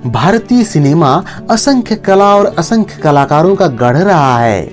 भारतीय सिनेमा असंख्य कला और असंख्य कलाकारों का गढ़ रहा है।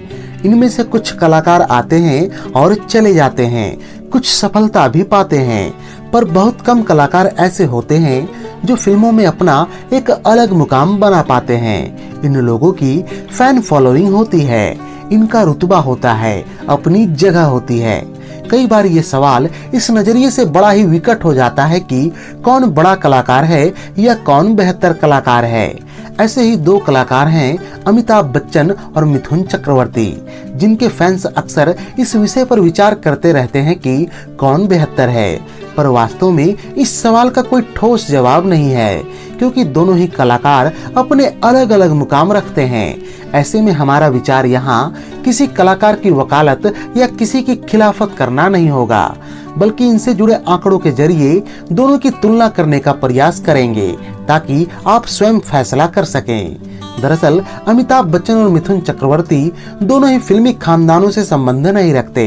इनमें से कुछ कलाकार आते हैं और चले जाते हैं, कुछ सफलता भी पाते हैं, पर बहुत कम कलाकार ऐसे होते हैं जो फिल्मों में अपना एक अलग मुकाम बना पाते हैं। इन लोगों की फैन फॉलोइंग होती है, इनका रुतबा होता है, अपनी जगह होती है। कई बार ये सवाल इस नजरिए से बड़ा ही विकट हो जाता है कि कौन बड़ा कलाकार है या कौन बेहतर कलाकार है। ऐसे ही दो कलाकार हैं, अमिताभ बच्चन और मिथुन चक्रवर्ती, जिनके फैंस अक्सर इस विषय पर विचार करते रहते हैं कि कौन बेहतर है। पर वास्तव में इस सवाल का कोई ठोस जवाब नहीं है, क्योंकि दोनों ही कलाकार अपने अलग अलग मुकाम रखते हैं। ऐसे में हमारा विचार यहाँ किसी कलाकार की वकालत या किसी की खिलाफत करना नहीं होगा, बल्कि इनसे जुड़े आंकड़ों के जरिए दोनों की तुलना करने का प्रयास करेंगे ताकि आप स्वयं फैसला कर सकें। दरअसल अमिताभ बच्चन और मिथुन चक्रवर्ती दोनों ही फिल्मी खानदानों से संबंध नहीं रखते।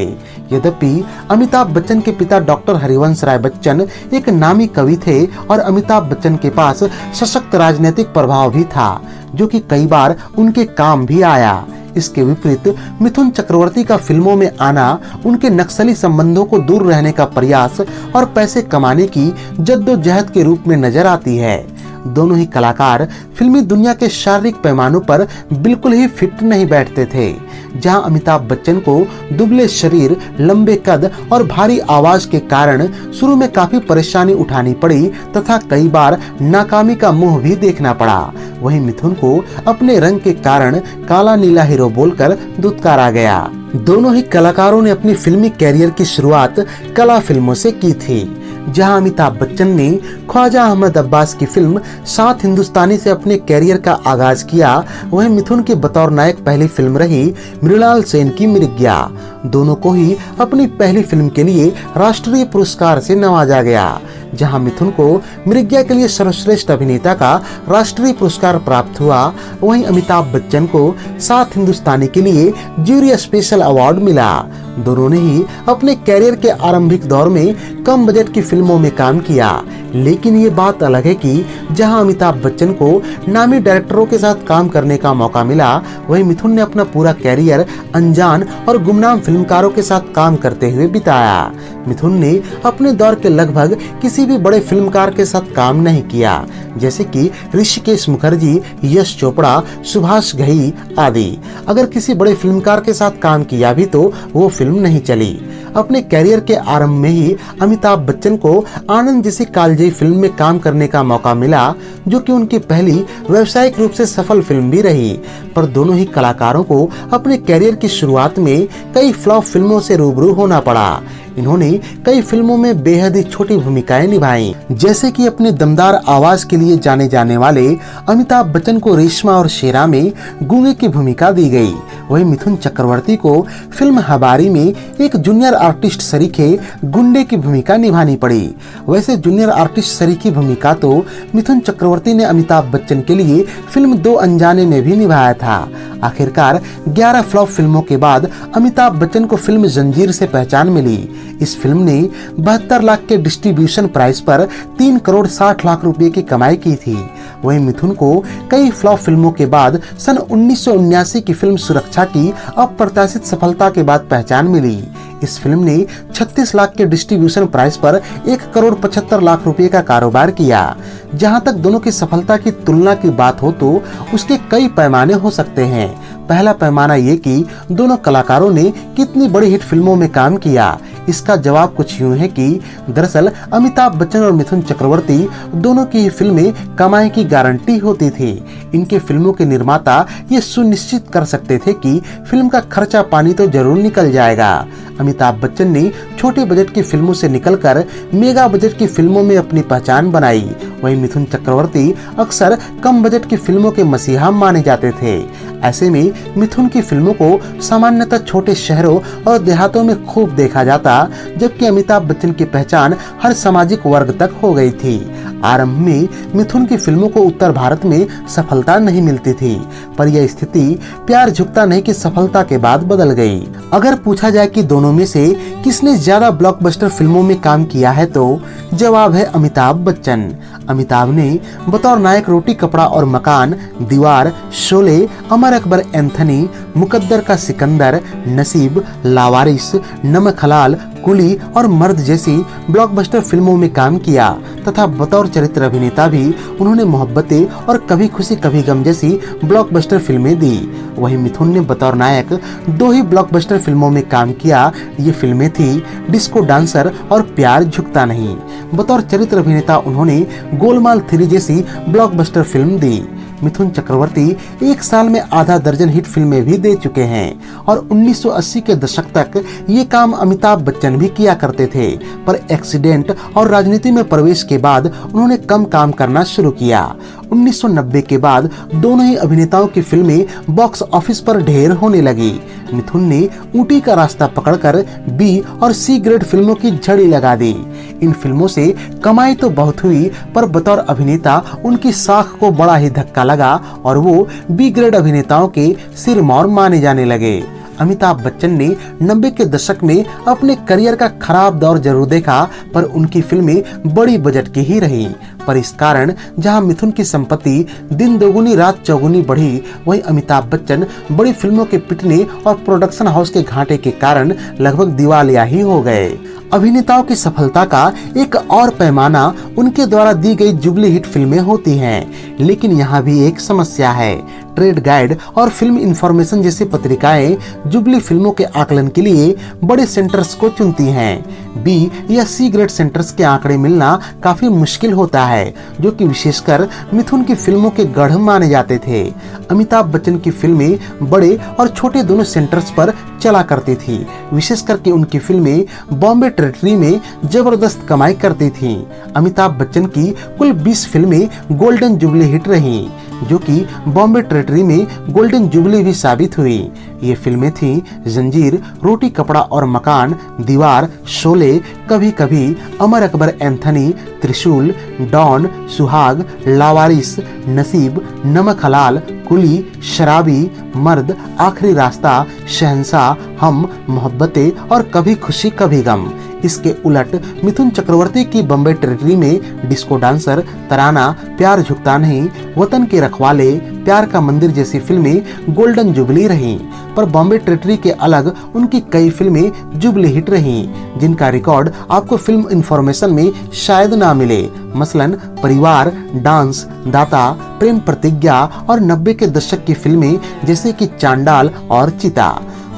यद्यपि अमिताभ बच्चन के पिता डॉक्टर हरिवंश राय बच्चन एक नामी कवि थे और अमिताभ बच्चन के पास सशक्त राजनीतिक प्रभाव भी था, जो कि कई बार उनके काम भी आया। इसके विपरीत मिथुन चक्रवर्ती का फिल्मों में आना उनके नक्सली संबंधों को दूर रहने का प्रयास और पैसे कमाने की जद्दोजहद के रूप में नजर आती है। दोनों ही कलाकार फिल्मी दुनिया के शारीरिक पैमानों पर बिल्कुल ही फिट नहीं बैठते थे। जहां अमिताभ बच्चन को दुबले शरीर, लंबे कद और भारी आवाज के कारण शुरू में काफी परेशानी उठानी पड़ी तथा कई बार नाकामी का मुंह भी देखना पड़ा, वहीं मिथुन को अपने रंग के कारण काला नीला हीरो बोलकर दुत्कारा गया। दोनों ही कलाकारों ने अपनी फिल्मी कैरियर की शुरुआत कला फिल्मों से की थी। जहां अमिताभ बच्चन ने ख्वाजा अहमद अब्बास की फिल्म सात हिंदुस्तानी से अपने कैरियर का आगाज किया, वहीं मिथुन की बतौर नायक पहली फिल्म रही मृणाल सेन की मृग्या। दोनों को ही अपनी पहली फिल्म के लिए राष्ट्रीय पुरस्कार से नवाजा गया। जहां मिथुन को मृग्या के लिए सर्वश्रेष्ठ अभिनेता का राष्ट्रीय पुरस्कार प्राप्त हुआ, वहीं अमिताभ बच्चन को सात हिंदुस्तानी के लिए जूरी स्पेशल अवार्ड मिला। दोनों ने ही अपने कैरियर के आरंभिक दौर में कम बजट की फिल्मों में काम किया, लेकिन ये बात अलग है कि जहां अमिताभ बच्चन को नामी डायरेक्टरों के साथ काम करने का मौका मिला, वहीं मिथुन ने अपना पूरा कैरियर अनजान और गुमनाम फिल्मकारों के साथ काम करते हुए बिताया। मिथुन ने अपने दौर के लगभग किसी भी बड़े फिल्मकार के साथ काम नहीं किया, जैसे कि ऋषिकेश मुखर्जी, यश चोपड़ा, सुभाष घई आदि। अगर किसी बड़े फिल्मकार के साथ काम किया भी तो वो फिल्म नहीं चली। अपने कैरियर के आरंभ में ही अमिताभ बच्चन को आनंद जैसी कालजयी फिल्म में काम करने का मौका मिला, जो कि उनकी पहली व्यावसायिक रूप से सफल फिल्म भी रही। पर दोनों ही कलाकारों को अपने कैरियर की शुरुआत में कई फ्लॉप फिल्मों से रूबरू होना पड़ा। इन्होंने कई फिल्मों में बेहद ही छोटी भूमिकाएं निभाई, जैसे कि अपने दमदार आवाज के लिए जाने जाने वाले अमिताभ बच्चन को रेशमा और शेरा में गूंगे की भूमिका दी गई। वहीं मिथुन चक्रवर्ती को फिल्म हबारी में एक जूनियर आर्टिस्ट सरीखे गुंडे की भूमिका निभानी पड़ी। वैसे जूनियर आर्टिस्ट सरीखे भूमिका तो मिथुन चक्रवर्ती ने अमिताभ बच्चन के लिए फिल्म दो अनजाने में भी निभाया था। आखिरकार 11 फ्लॉप फिल्मों के बाद अमिताभ बच्चन को फिल्म जंजीर से पहचान मिली। इस फिल्म ने 72 लाख के डिस्ट्रीब्यूशन प्राइस पर 3 करोड़ 60 लाख रुपए की कमाई की थी। वहीं मिथुन को कई फ्लॉप फिल्मों के बाद सन 1979 की फिल्म सुरक्षा की अप्रत्याशित सफलता के बाद पहचान मिली। इस फिल्म ने 36 लाख के डिस्ट्रीब्यूशन प्राइस पर 1 करोड़ 75 लाख रुपए का कारोबार किया। जहां तक दोनों की सफलता की तुलना की बात हो तो उसके कई पैमाने हो सकते हैं। पहला पैमाना ये कि दोनों कलाकारों ने कितनी बड़ी हिट फिल्मों में काम किया। इसका जवाब कुछ यूं है कि दरअसल अमिताभ बच्चन और मिथुन चक्रवर्ती दोनों की फिल्में कमाई की गारंटी होती थी। इनके फिल्मों के निर्माता ये सुनिश्चित कर सकते थे कि फिल्म का खर्चा पानी तो जरूर निकल जाएगा। अमिताभ बच्चन ने छोटे बजट की फिल्मों से निकलकर मेगा बजट की फिल्मों में अपनी पहचान बनाई। वहीं मिथुन चक्रवर्ती अक्सर कम बजट की फिल्मों के मसीहा माने जाते थे। ऐसे में मिथुन की फिल्मों को सामान्यतः छोटे शहरों और देहातों में खूब देखा जाता, जबकि अमिताभ बच्चन की पहचान हर सामाजिक वर्ग तक हो गई थी। आरंभ में मिथुन की फिल्मों को उत्तर भारत में सफलता नहीं मिलती थी, पर यह स्थिति प्यार झुकता नहीं की सफलता के बाद बदल गई। अगर पूछा जाए कि दोनों में से किसने ज्यादा ब्लॉकबस्टर फिल्मों में काम किया है तो जवाब है अमिताभ बच्चन। अमिताभ ने बतौर नायक रोटी कपड़ा और मकान, दीवार, शोले, अमर अकबर एंथनी, मुकद्दर का सिकंदर, नसीब, लावारिस, नमक हलाल, कुली और मर्द जैसी ब्लॉकबस्टर फिल्मों में काम किया तथा बतौर चरित्र अभिनेता भी उन्होंने मोहब्बतें और कभी खुशी कभी गम जैसी ब्लॉकबस्टर फिल्में दी। वहीं मिथुन ने बतौर नायक 2 ही ब्लॉकबस्टर फिल्मों में काम किया। ये फिल्में थी डिस्को डांसर और प्यार झुकता नहीं। बतौर चरित्र अभिनेता उन्होंने गोलमाल 3 जैसी ब्लॉकबस्टर फिल्म दी। मिथुन चक्रवर्ती एक साल में आधा दर्जन हिट फिल्में भी दे चुके हैं और 1980 के दशक तक ये काम अमिताभ बच्चन भी किया करते थे, पर एक्सीडेंट और राजनीति में प्रवेश के बाद उन्होंने कम काम करना शुरू किया। 1990 के बाद दोनों ही अभिनेताओं की फिल्में बॉक्स ऑफिस पर ढेर होने लगी। मिथुन ने ऊटी का रास्ता पकड़कर बी और सी ग्रेड फिल्मों की झड़ी लगा दी। इन फिल्मों से कमाई तो बहुत हुई, पर बतौर अभिनेता उनकी साख को बड़ा ही धक्का लगा और वो बी ग्रेड अभिनेताओं के सिरमौर माने जाने लगे। अमिताभ बच्चन ने 90 के दशक में अपने करियर का खराब दौर जरूर देखा, पर उनकी फिल्में बड़ी बजट की ही रही। पर इस कारण जहां मिथुन की संपत्ति दिन दोगुनी रात चौगुनी बढ़ी, वहीं अमिताभ बच्चन बड़ी फिल्मों के पिटने और प्रोडक्शन हाउस के घाटे के कारण लगभग दिवालिया ही हो गए। अभिनेताओं की सफलता का एक और पैमाना उनके द्वारा दी गई जुबली हिट फिल्में होती हैं, लेकिन यहाँ भी एक समस्या है। ट्रेड गाइड और फिल्म इंफॉर्मेशन जैसी पत्रिकाएं जुबली फिल्मों के आकलन के लिए बड़े सेंटर्स को चुनती हैं। बी या सी ग्रेड सेंटर्स के आंकड़े मिलना काफी मुश्किल होता है, जो कि विशेषकर मिथुन की फिल्मों के गढ़ माने जाते थे। अमिताभ बच्चन की फिल्में बड़े और छोटे दोनों सेंटर्स पर चला करती थी। विशेष करके उनकी फिल्में बॉम्बे टेरिटरी में जबरदस्त कमाई करती थीं। अमिताभ बच्चन की कुल 20 फिल्में गोल्डन जुबली हिट रहीं, जो कि बॉम्बे टेरिटरी में गोल्डन जुबली भी साबित हुई। ये फिल्में थीं जंजीर, रोटी कपड़ा और मकान, दीवार, शोले, कभी कभी, अमर अकबर एंथनी, त्रिशूल, डॉन, सुहाग, लावारिस, नसीब, नमक हलाल, कुली, शराबी, मर्द, आखिरी रास्ता, शहंशाह, हम, मोहब्बतें और कभी खुशी कभी गम। इसके उलट मिथुन चक्रवर्ती की बॉम्बे टेरिटरी में डिस्को डांसर, तराना, प्यार झुकता नहीं, वतन के रखवाले, प्यार का मंदिर जैसी फिल्में गोल्डन जुबली रहीं। पर बॉम्बे टेरिटरी के अलग उनकी कई फिल्में जुबली हिट रहीं, जिनका रिकॉर्ड आपको फिल्म इंफॉर्मेशन में शायद ना मिले। मसलन परिवार, डांस, दाता, प्रेम प्रतिज्ञा और 90 के दशक की फिल्में जैसे कि चांडाल और चिता।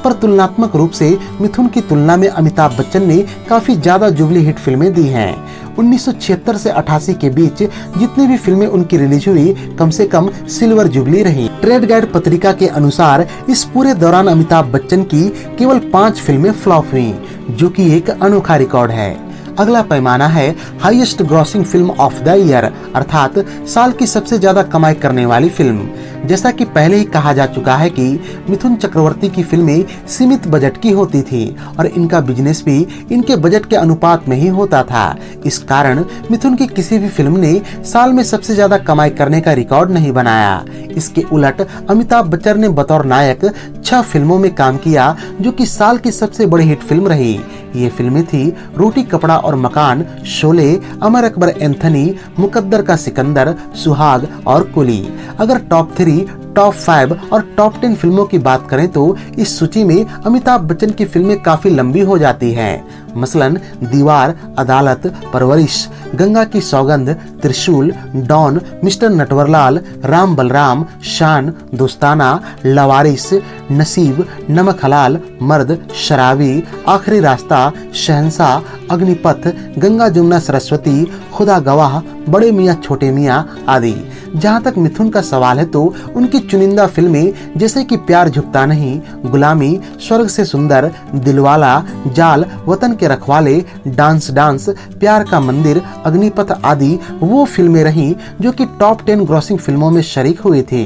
पर तुलनात्मक रूप से मिथुन की तुलना में अमिताभ बच्चन ने काफी ज्यादा जुबली हिट फिल्में दी हैं। 1976 से 88 के बीच जितनी भी फिल्में उनकी रिलीज हुई, कम से कम सिल्वर जुबली रही। ट्रेड गाइड पत्रिका के अनुसार इस पूरे दौरान अमिताभ बच्चन की केवल 5 फिल्में फ्लॉप हुई, जो कि एक अनोखा रिकॉर्ड है। अगला पैमाना है highest grossing film of the year, अर्थात साल की सबसे ज्यादा कमाई करने वाली फिल्म। जैसा कि पहले ही कहा जा चुका है कि मिथुन चक्रवर्ती की फिल्में सीमित बजट की होती थी और इनका बिजनेस भी इनके बजट के अनुपात में ही होता था। इस कारण मिथुन की किसी भी फिल्म ने साल में सबसे ज्यादा कमाई करने का रिकॉर्ड नहीं बनाया। इसके उलट अमिताभ बच्चन ने बतौर नायक 6 फिल्मों में काम किया, जो कि साल की सबसे बड़ी हिट फिल्म रही। ये फिल्में थी रोटी कपड़ा और मकान, शोले, अमर अकबर एंथनी, मुकद्दर का सिकंदर, सुहाग और कुली। अगर टॉप 3, टॉप 5 और टॉप 10 फिल्मों की बात करें तो इस सूची में अमिताभ बच्चन की फिल्में काफी लंबी हो जाती हैं। मसलन दीवार, अदालत, परवरिश, गंगा की सौगंध, त्रिशूल, डॉन, मिस्टर नटवरलाल, राम बलराम, शान, दोस्ताना, लवारिस, नसीब, नमक हलाल, मर्द, शराबी, आखिरी रास्ता, शहंशाह, अग्निपथ, गंगा जमुना सरस्वती, खुदा गवाह, बड़े मियाँ छोटे मियाँ आदि। जहाँ तक मिथुन का सवाल है तो उनकी चुनिंदा फिल्में जैसे कि प्यार झुकता नहीं, गुलामी, स्वर्ग से सुंदर, दिलवाला, जाल, वतन के रखवाले, डांस, प्यार का मंदिर, अग्निपथ आदि वो फिल्में रहीं जो कि टॉप 10 ग्रॉसिंग फिल्मों में शरीक हुई थी।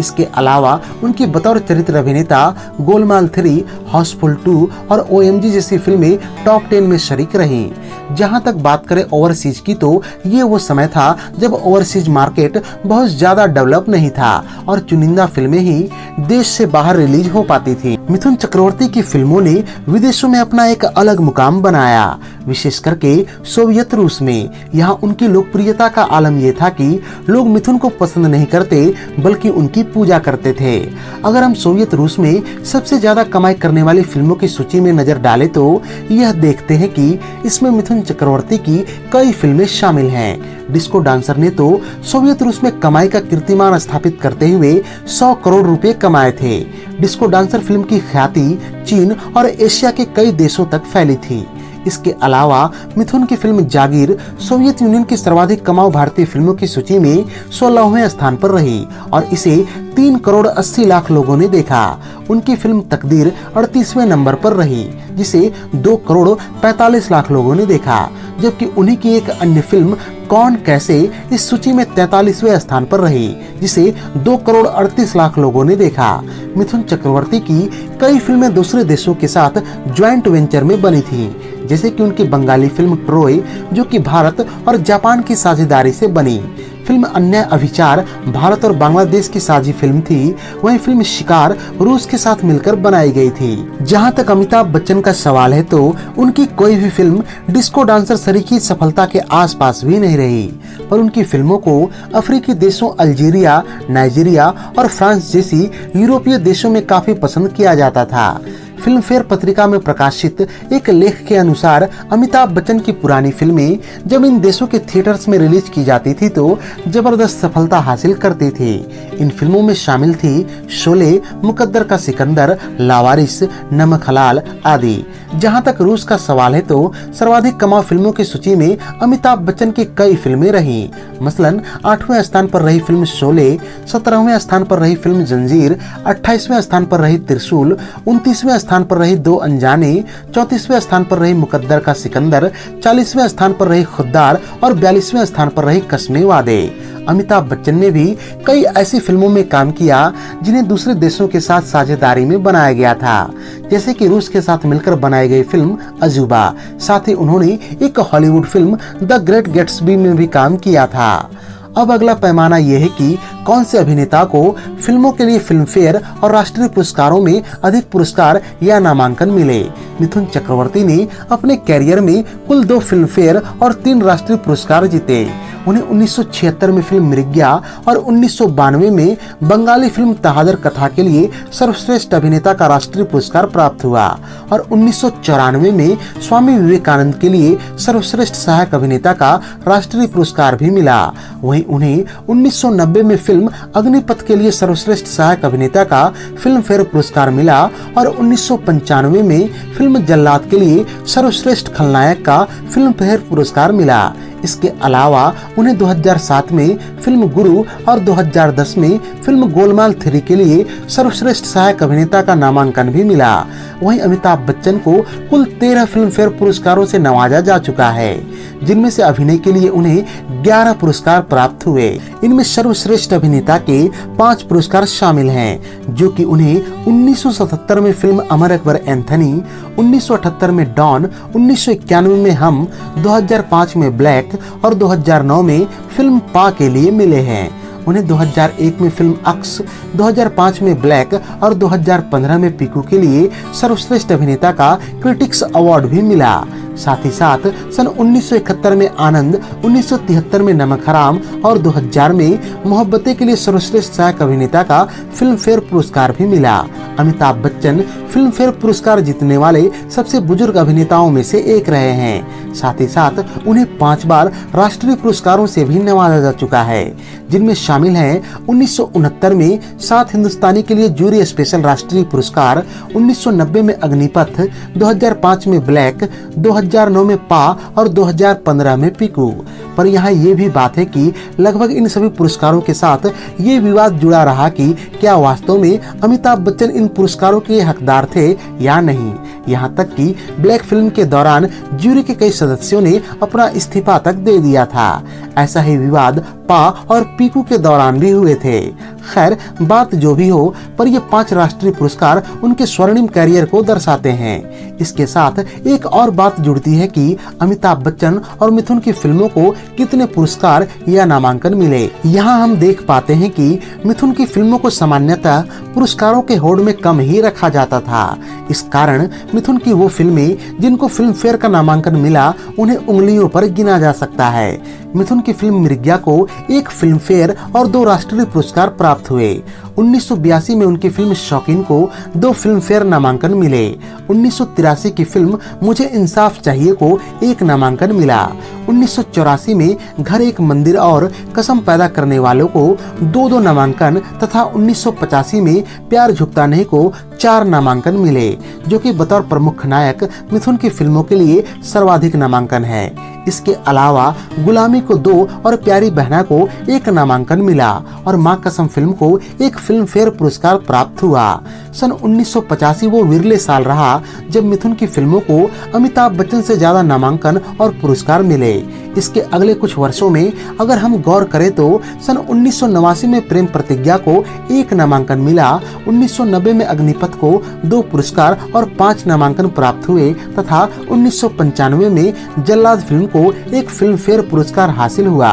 इसके अलावा उनकी बतौर चरित्र अभिनेता गोलमाल 3, हाउसफुल 2 और OMG जैसी फिल्में टॉप 10 में शरीक रहीं। जहां तक बात करें ओवरसीज की, तो ये वो समय था जब ओवरसीज मार्केट बहुत ज्यादा डेवलप नहीं था और चुनिंदा फिल्में ही देश से बाहर रिलीज हो पाती थी। मिथुन चक्रवर्ती की फिल्मों ने विदेशों में अपना एक अलग मुकाम बनाया, विशेष करके सोवियत रूस में। यहाँ उनकी लोकप्रियता का आलम यह था कि लोग मिथुन को पसंद नहीं करते बल्कि उनकी पूजा करते थे। अगर हम सोवियत रूस में सबसे ज्यादा कमाई करने वाली फिल्मों की सूची में नजर डालें तो यह देखते हैं कि इसमें मिथुन चक्रवर्ती की कई फिल्में शामिल हैं। डिस्को डांसर ने तो सोवियत रूस में कमाई का कीर्तिमान स्थापित करते हुए 100 करोड़ रुपए कमाए थे। डिस्को डांसर फिल्म की ख्याति चीन और एशिया के कई देशों तक फैली थी। इसके अलावा मिथुन की फिल्म जागीर सोवियत यूनियन की सर्वाधिक कमाऊ भारतीय फिल्मों की सूची में 16वें स्थान पर रही और इसे 3 करोड़ 80 लाख लोगों ने देखा। उनकी फिल्म तकदीर 38वें नंबर पर रही, जिसे 2 करोड़ 45 लाख लोगों ने देखा, जबकि उन्हीं की एक अन्य फिल्म कौन कैसे इस सूची में 43वें स्थान पर रही, जिसे 2 करोड़ 38 लाख लोगों ने देखा। मिथुन चक्रवर्ती की कई फिल्में दूसरे देशों के साथ ज्वाइंट वेंचर में बनी थी, जैसे कि उनकी बंगाली फिल्म ट्रोय, जो कि भारत और जापान की साझेदारी से बनी। फिल्म अन्याय अभिचार भारत और बांग्लादेश की साझी फिल्म थी। वहीं फिल्म शिकार रूस के साथ मिलकर बनाई गई थी। जहां तक अमिताभ बच्चन का सवाल है तो उनकी कोई भी फिल्म डिस्को डांसर सरीखी सफलता के आसपास भी नहीं रही, पर उनकी फिल्मों को अफ्रीकी देशों अल्जीरिया, नाइजीरिया और फ्रांस जैसी यूरोपीय देशों में काफी पसंद किया जाता था। फिल्म फेयर पत्रिका में प्रकाशित एक लेख के अनुसार अमिताभ बच्चन की पुरानी फिल्में जब इन देशों के थिएटर्स में रिलीज की जाती थी तो जबरदस्त सफलता हासिल करती थी। इन फिल्मों में शामिल थी शोले, मुकद्दर का सिकंदर, लावारिस, नमक हलाल आदि। जहां तक रूस का सवाल है तो सर्वाधिक कमाऊ फिल्मों की सूची में अमिताभ बच्चन की कई फिल्में रहीं। मसलन 8वें स्थान पर रही फिल्म शोले, 17वें स्थान पर रही फिल्म जंजीर, 28वें स्थान पर रही त्रिशूल, 29वें स्थान पर रही दो अनजाने, 34वें स्थान पर रही मुकद्दर का सिकंदर, 40वें स्थान पर रही खुद्दार और 42वें स्थान पर रही कस्मे वादे। अमिताभ बच्चन ने भी कई ऐसी फिल्मों में काम किया जिन्हें दूसरे देशों के साथ साझेदारी में बनाया गया था, जैसे कि रूस के साथ मिलकर बनाई गई फिल्म अजूबा। साथ ही उन्होंने एक Hollywood film the great Gatsby में भी काम किया था। अब अगला पैमाना यह है कि कौन से अभिनेता को फिल्मों के लिए फिल्म फेयर और राष्ट्रीय पुरस्कारों में अधिक पुरस्कार या नामांकन मिले। मिथुन चक्रवर्ती ने अपने कैरियर में कुल 2 फिल्म फेयर और 3 राष्ट्रीय पुरस्कार जीते। उन्हें 1976 में फिल्म मृग्या और 1992 में बंगाली फिल्म तहादर कथा के लिए सर्वश्रेष्ठ अभिनेता का राष्ट्रीय पुरस्कार प्राप्त हुआ और 1994 में स्वामी विवेकानंद के लिए सर्वश्रेष्ठ सहायक अभिनेता का राष्ट्रीय पुरस्कार भी मिला। वहीं उन्हें 1990 में फिल्म अग्निपथ के लिए सर्वश्रेष्ठ सहायक अभिनेता का फिल्म फेयर पुरस्कार मिला और 1995 में फिल्म जल्लाद के लिए सर्वश्रेष्ठ खलनायक का फिल्म फेयर पुरस्कार मिला। इसके अलावा उन्हें 2007 में फिल्म गुरु और 2010 में फिल्म गोलमाल 3 के लिए सर्वश्रेष्ठ सहायक अभिनेता का नामांकन भी मिला। वहीं अमिताभ बच्चन को कुल 13 फिल्म फेयर पुरस्कारों से नवाजा जा चुका है, जिनमें से अभिनय के लिए उन्हें 11 पुरस्कार प्राप्त हुए। इनमें सर्वश्रेष्ठ अभिनेता के 5 पुरस्कार शामिल हैं, जो कि उन्हें 1977 में फिल्म अमर अकबर एंथनी, 1978 में डॉन, 1991 में हम, 2005 में ब्लैक और 2009 में फिल्म पा के लिए मिले हैं। उन्हें 2001 में फिल्म अक्स, 2005 में ब्लैक और 2015 में पीकू के लिए सर्वश्रेष्ठ अभिनेता का क्रिटिक्स अवार्ड भी मिला। साथ ही साथ सन 1971 में आनंद, 1973 में नमक हराम और 2000 में मोहब्बतें के लिए सर्वश्रेष्ठ सहायक अभिनेता का फिल्म फेयर पुरस्कार भी मिला। अमिताभ बच्चन फिल्म फेयर पुरस्कार जीतने वाले सबसे बुजुर्ग अभिनेताओं में से एक रहे हैं। साथ ही साथ उन्हें 5 बार राष्ट्रीय पुरस्कारों से भी नवाजा जा चुका है, जिनमें शामिल हैं 1969 में 7 हिंदुस्तानी के लिए जूरी स्पेशल राष्ट्रीय पुरस्कार, 1990 में अग्निपथ, 2005 में ब्लैक, 2009 में पा और 2015 में पीकू। पर यहाँ ये भी बात है कि लगभग इन सभी पुरस्कारों के साथ ये विवाद जुड़ा रहा कि क्या वास्तव में अमिताभ बच्चन इन पुरस्कारों के हकदार थे या नहीं। यहाँ तक कि ब्लैक फिल्म के दौरान जूरी के कई सदस्यों ने अपना इस्तीफा तक दे दिया था। ऐसा ही विवाद पा और पीकू के दौरान भी हुए थे। खैर, बात जो भी हो, पर ये 5 राष्ट्रीय पुरस्कार उनके स्वर्णिम कैरियर को दर्शाते हैं। इसके साथ एक और बात जुड़ती है कि अमिताभ बच्चन और मिथुन की फिल्मों को कितने पुरस्कार या नामांकन मिले। यहाँ हम देख पाते हैं कि मिथुन की फिल्मों को सामान्यतः पुरस्कारों के होड़ में कम ही रखा जाता था। इस कारण मिथुन की वो फिल्में जिनको फिल्म फेयर का नामांकन मिला, उन्हें उंगलियों पर गिना जा सकता है। मिथुन की फिल्म मिर्गिया को 1 फिल्म फेयर और 2 राष्ट्रीय पुरस्कार प्राप्त हुए। 1982 में उनकी फिल्म शौकीन को 2 फिल्म फेयर नामांकन मिले। 1983 की फिल्म मुझे इंसाफ चाहिए को 1 नामांकन मिला। 1984 में घर एक मंदिर और कसम पैदा करने वालों को 2 नामांकन तथा 1985 में प्यार झुकता नहीं को 4 नामांकन मिले, जो कि बतौर प्रमुख नायक मिथुन की फिल्मों के लिए सर्वाधिक नामांकन है। इसके अलावा गुलामी को 2 और प्यारी बहना को 1 नामांकन मिला और माँ कसम फिल्म को 1 फिल्म फेयर पुरस्कार प्राप्त हुआ। सन 1985 वो विरले साल रहा जब मिथुन की फिल्मों को अमिताभ बच्चन से ज्यादा नामांकन और पुरस्कार मिले। इसके अगले कुछ वर्षों में अगर हम गौर करें तो सन 1989 में प्रेम प्रतिज्ञा को 1 नामांकन मिला, 1990 में अग्निपथ को 2 पुरस्कार और 5 नामांकन प्राप्त हुए तथा 1995 में जल्लाद फिल्म को 1 फिल्म फेयर पुरस्कार हासिल हुआ।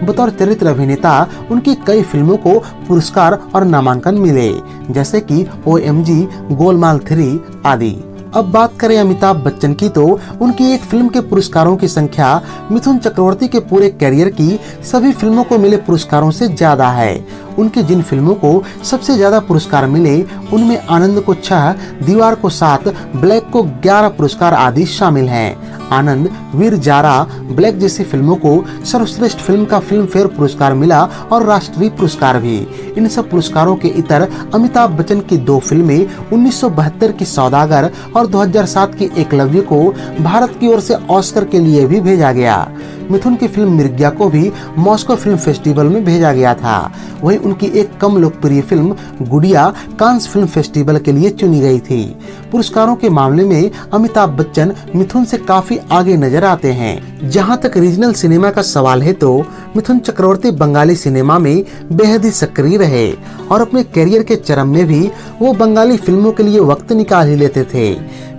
बतौर चरित्र अभिनेता उनकी कई फिल्मों को पुरस्कार और नामांकन मिले, जैसे कि OMG, गोलमाल 3 आदि। अब बात करें अमिताभ बच्चन की तो उनकी एक फिल्म के पुरस्कारों की संख्या मिथुन चक्रवर्ती के पूरे कैरियर की सभी फिल्मों को मिले पुरस्कारों से ज्यादा है। उनकी जिन फिल्मों को सबसे ज्यादा पुरस्कार मिले उनमें आनंद को 6, दीवार को 7, ब्लैक को 11 पुरस्कार आदि शामिल हैं। आनंद, वीर जारा, ब्लैक जैसी फिल्मों को सर्वश्रेष्ठ फिल्म का फिल्म फेयर पुरस्कार मिला और राष्ट्रीय पुरस्कार भी। इन सब पुरस्कारों के इतर अमिताभ बच्चन की 2 फिल्में 1972 की सौदागर और 2007 की एकलव्य को भारत की ओर से ऑस्कर के लिए भी भेजा गया। मिथुन की फिल्म मिर्गिया को भी मॉस्को फिल्म फेस्टिवल में भेजा गया था। वहीं उनकी एक कम लोकप्रिय फिल्म गुड़िया कांस फिल्म फेस्टिवल के लिए चुनी गई थी। पुरस्कारों के मामले में अमिताभ बच्चन मिथुन से काफी आगे नजर आते हैं। जहां तक रीजनल सिनेमा का सवाल है तो मिथुन चक्रवर्ती बंगाली सिनेमा में बेहद ही सक्रिय रहे और अपने कैरियर के चरम में भी वो बंगाली फिल्मों के लिए वक्त निकाल ही लेते थे।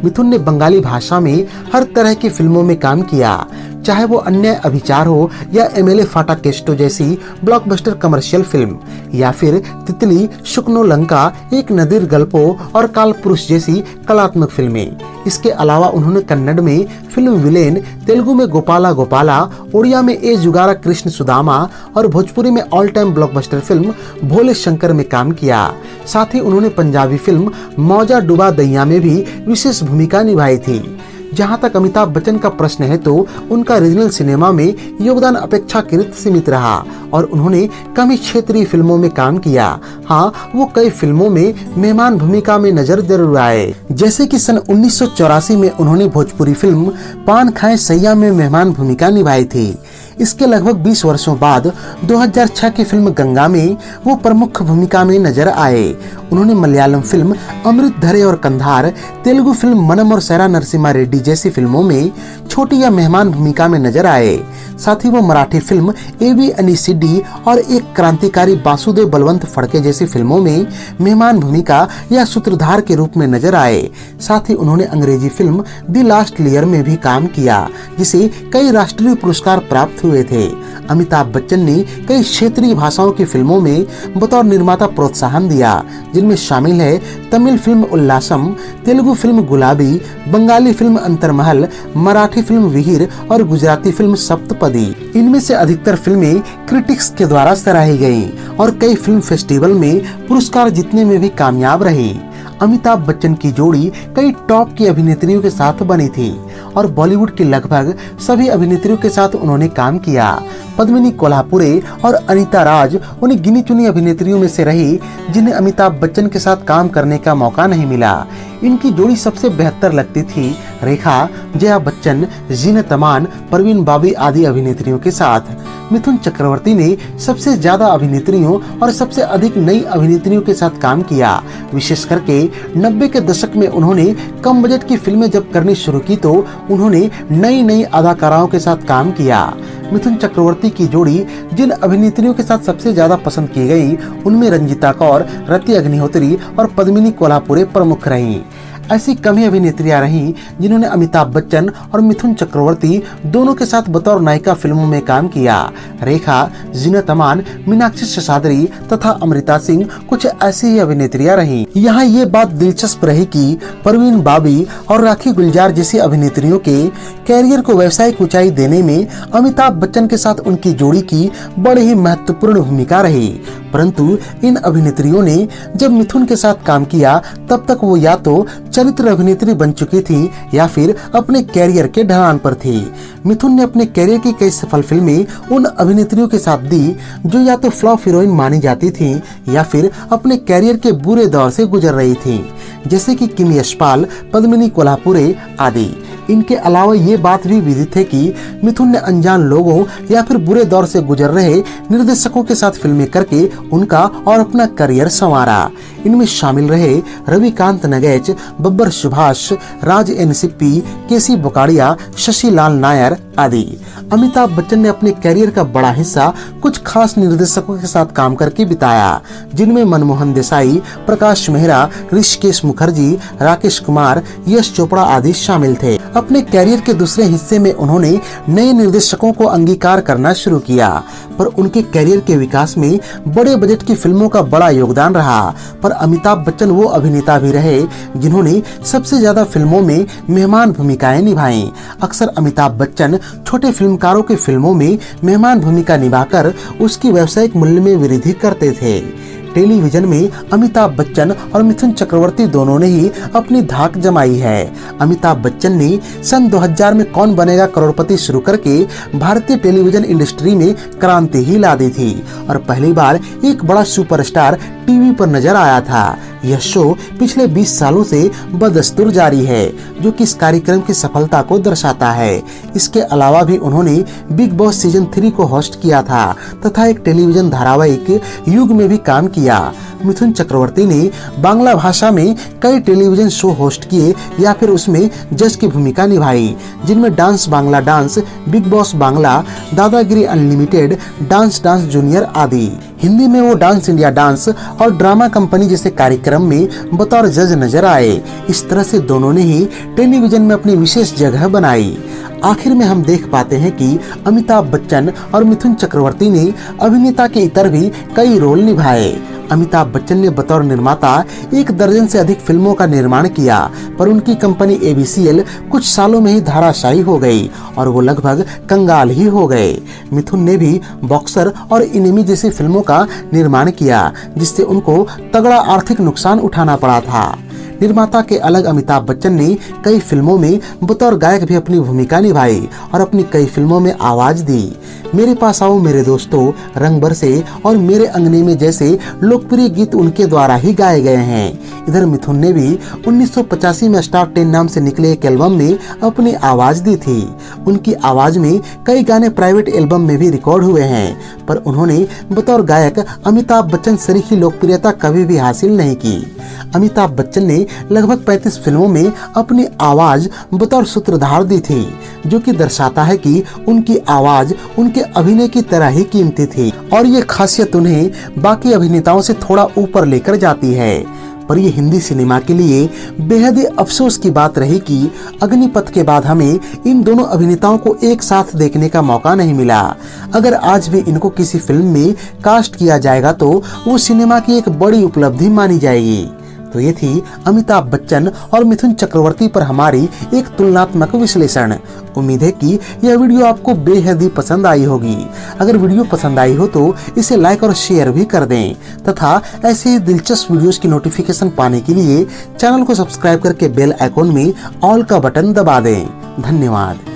मिथुन ने बंगाली भाषा में हर तरह की फिल्मों में काम किया, चाहे वो अन्याय अभिचार हो या MLA फाटा केस्टो जैसी ब्लॉकबस्टर कमर्शियल फिल्म, या फिर तितली, शुक्नो लंका, एक नदीर गल्पो और काल पुरुष जैसी कलात्मक फिल्में। इसके अलावा उन्होंने कन्नड़ में फिल्म विलेन, तेलुगु में गोपाला गोपाला, उड़िया में ए जुगारा कृष्ण सुदामा और भोजपुरी में all time blockbuster film Bhole Shankar में काम किया। साथ ही उन्होंने पंजाबी फिल्म मौजा डुबा दैया में भी विशेष भूमिका निभाई थी। जहां तक अमिताभ बच्चन का प्रश्न है तो उनका रीजनल सिनेमा में योगदान अपेक्षाकृत सीमित रहा और उन्होंने कम ही क्षेत्रीय फिल्मों में काम किया। हाँ, वो कई फिल्मों में मेहमान भूमिका में नजर जरूर आए, जैसे कि सन 1984 में उन्होंने भोजपुरी फिल्म पान खाए सैया में मेहमान भूमिका निभाई थी। इसके लगभग 20 वर्षों बाद 2006 की फिल्म गंगा में वो प्रमुख भूमिका में नजर आए। उन्होंने मलयालम फिल्म अमृत धरे और कंधार, तेलुगु फिल्म मनम और सैरा नरसिम्हा रेड्डी जैसी फिल्मों में छोटी या मेहमान भूमिका में नजर आए। साथ ही वो मराठी फिल्म एबी अनिसिडी और एक क्रांतिकारी वासुदेव बलवंत फड़के जैसी फिल्मों में मेहमान भूमिका या सूत्रधार के रूप में नजर आए। साथ ही उन्होंने अंग्रेजी फिल्म द लास्ट लेयर में भी काम किया, जिसे कई राष्ट्रीय पुरस्कार प्राप्त हुए थे। अमिताभ बच्चन ने कई क्षेत्रीय भाषाओं की फिल्मों में बतौर निर्माता प्रोत्साहन दिया, जिनमें शामिल है तमिल फिल्म उल्लासम, तेलुगु फिल्म गुलाबी, बंगाली फिल्म अंतरमहल, मराठी फिल्म विहिर और गुजराती फिल्म सप्तपदी। इनमें से अधिकतर फिल्में क्रिटिक्स के द्वारा सराही गईं और कई फिल्म फेस्टिवल में पुरस्कार जीतने में भी कामयाब रही। अमिताभ बच्चन की जोड़ी कई टॉप की अभिनेत्रियों के साथ बनी थी और बॉलीवुड की लगभग सभी अभिनेत्रियों के साथ उन्होंने काम किया। पद्मिनी कोल्हापुरे और अनीता राज उन्हें गिनी चुनी अभिनेत्रियों में से रही जिन्हें अमिताभ बच्चन के साथ काम करने का मौका नहीं मिला। इनकी जोड़ी सबसे बेहतर लगती थी रेखा, जया बच्चन, जीनत अमान, परवीन बाबी आदि अभिनेत्रियों के साथ। मिथुन चक्रवर्ती ने सबसे ज्यादा अभिनेत्रियों और सबसे अधिक नई अभिनेत्रियों के साथ काम किया। विशेष करके 90 के दशक में उन्होंने कम बजट की फिल्में जब करनी शुरू की तो उन्होंने नई अदाकाराओं के साथ काम किया। मिथुन चक्रवर्ती की जोड़ी जिन अभिनेत्रियों के साथ सबसे ज्यादा पसंद की गई उनमें रंजीता कौर, रति अग्निहोत्री और पद्मिनी कोल्हापुरे प्रमुख रहीं। ऐसी कम ही अभिनेत्रियां रहीं जिन्होंने अमिताभ बच्चन और मिथुन चक्रवर्ती दोनों के साथ बतौर नायिका फिल्मों में काम किया। रेखा, जीनत अमान, मीनाक्षी शेषाद्री तथा अमृता सिंह कुछ ऐसी ही अभिनेत्रियां रहीं। यहाँ ये बात दिलचस्प रही कि परवीन बाबी और राखी गुलजार जैसी अभिनेत्रियों के कैरियर को व्यावसायिक ऊंचाई देने में अमिताभ बच्चन के साथ उनकी जोड़ी की बड़ी ही महत्वपूर्ण भूमिका रही। परंतु इन अभिनेत्रियों ने जब मिथुन के साथ काम किया तब तक वो या तो चरित्र अभिनेत्री बन चुकी थी या फिर अपने कैरियर के ढलान पर थी। मिथुन ने अपने कैरियर की कई सफल फिल्में उन अभिनेत्रियों के साथ दी जो या तो फ्लॉप हीरोइन मानी जाती थी या फिर अपने कैरियर के बुरे दौर से गुजर रही थी, जैसे कि किमी यशपाल, पद्मिनी कोल्हापुरे आदि। इनके अलावा ये बात भी विदित है कि मिथुन ने अनजान लोगों या फिर बुरे दौर से गुजर रहे निर्देशकों के साथ फिल्में करके उनका और अपना करियर संवारा। इनमें शामिल रहे रविकांत नगेच, बब्बर सुभाष, राज एनसीपी, केसी बोकाड़िया, शशि लाल नायर आदि। अमिताभ बच्चन ने अपने कैरियर का बड़ा हिस्सा कुछ खास निर्देशकों के साथ काम करके बिताया, जिनमें मनमोहन देसाई, प्रकाश मेहरा, ऋषिकेश मुखर्जी, राकेश कुमार, यश चोपड़ा आदि शामिल थे। अपने कैरियर के दूसरे हिस्से में उन्होंने नए निर्देशकों को अंगीकार करना शुरू किया, पर उनके कैरियर के विकास में बड़े बजट की फिल्मों का बड़ा योगदान रहा। पर अमिताभ बच्चन वो अभिनेता भी रहे जिन्होंने सबसे ज्यादा फिल्मों में मेहमान भूमिकाएं निभाई। अक्सर अमिताभ बच्चन छोटे फिल्मकारों की फिल्मों में मेहमान भूमिका निभाकर उसकी व्यावसायिक मूल्य में वृद्धि करते थे। टेलीविजन में अमिताभ बच्चन और मिथुन चक्रवर्ती दोनों ने ही अपनी धाक जमाई है। अमिताभ बच्चन ने सन 2000 में कौन बनेगा करोड़पति शुरू करके भारतीय टेलीविजन इंडस्ट्री में क्रांति ही ला दी थी और पहली बार एक बड़ा सुपरस्टार टीवी पर नजर आया था। यह शो पिछले 20 सालों से बदस्तूर जारी है, जो कि इस कार्यक्रम की सफलता को दर्शाता है। इसके अलावा भी उन्होंने बिग बॉस सीजन 3 को होस्ट किया था तथा एक टेलीविजन धारावाहिक युग में भी काम किया। मिथुन चक्रवर्ती ने बांग्ला भाषा में कई टेलीविजन शो होस्ट किए या फिर उसमें जज की भूमिका निभाई, जिनमें dance Bangla dance, big boss Bangla, दादागिरी अनलिमिटेड, डांस जूनियर आदि। हिंदी में वो डांस इंडिया डांस और ड्रामा कंपनी जैसे कार्यक्रम में बतौर जज नजर आए। इस तरह से दोनों ने ही टेलीविजन में अपनी विशेष जगह बनाई। आखिर में हम देख पाते हैं कि अमिताभ बच्चन और मिथुन चक्रवर्ती ने अभिनेता के इतर भी कई रोल निभाए। अमिताभ बच्चन ने बतौर निर्माता 1 दर्जन से अधिक फिल्मों का निर्माण किया, पर उनकी कंपनी ABCL कुछ सालों में ही धाराशायी हो गई और वो लगभग कंगाल ही हो गए। मिथुन ने भी बॉक्सर और इनेमी जैसी फिल्मों का निर्माण किया, जिससे उनको तगड़ा आर्थिक नुकसान उठाना पड़ा था। निर्माता के अलग अमिताभ बच्चन ने कई फिल्मों में बतौर गायक भी अपनी भूमिका निभाई और अपनी कई फिल्मों में आवाज दी। मेरे पास आओ मेरे दोस्तों, रंग बरसे और मेरे अंगने में जैसे लोकप्रिय गीत उनके द्वारा ही गाए गए हैं। इधर मिथुन ने भी 1985 में स्टार 10 नाम से निकले एक एल्बम में अपनी आवाज दी थी। उनकी आवाज में कई गाने प्राइवेट एल्बम में भी रिकॉर्ड हुए हैं, पर उन्होंने बतौर गायक अमिताभ बच्चन सरीखी लोकप्रियता कभी भी हासिल नहीं की। अमिताभ बच्चन ने लगभग 35 फिल्मों में अपनी आवाज बतौर सूत्रधार दी थी, जो कि दर्शाता है कि उनकी आवाज उनके अभिनय की तरह ही कीमती थी और ये खासियत उन्हें बाकी अभिनेताओं से थोड़ा ऊपर लेकर जाती है। पर ये हिंदी सिनेमा के लिए बेहद ही अफसोस की बात रही कि अग्निपथ के बाद हमें इन दोनों अभिनेताओं को एक साथ देखने का मौका नहीं मिला। अगर आज भी इनको किसी फिल्म में कास्ट किया जाएगा तो वो सिनेमा की एक बड़ी उपलब्धि मानी जाएगी। तो ये थी अमिताभ बच्चन और मिथुन चक्रवर्ती पर हमारी एक तुलनात्मक विश्लेषण। उम्मीद है कि यह वीडियो आपको बेहद ही पसंद आई होगी। अगर वीडियो पसंद आई हो तो इसे लाइक और शेयर भी कर दें तथा ऐसे ही दिलचस्प वीडियोस की नोटिफिकेशन पाने के लिए चैनल को सब्सक्राइब करके बेल आइकॉन में ऑल का बटन दबा दें। धन्यवाद।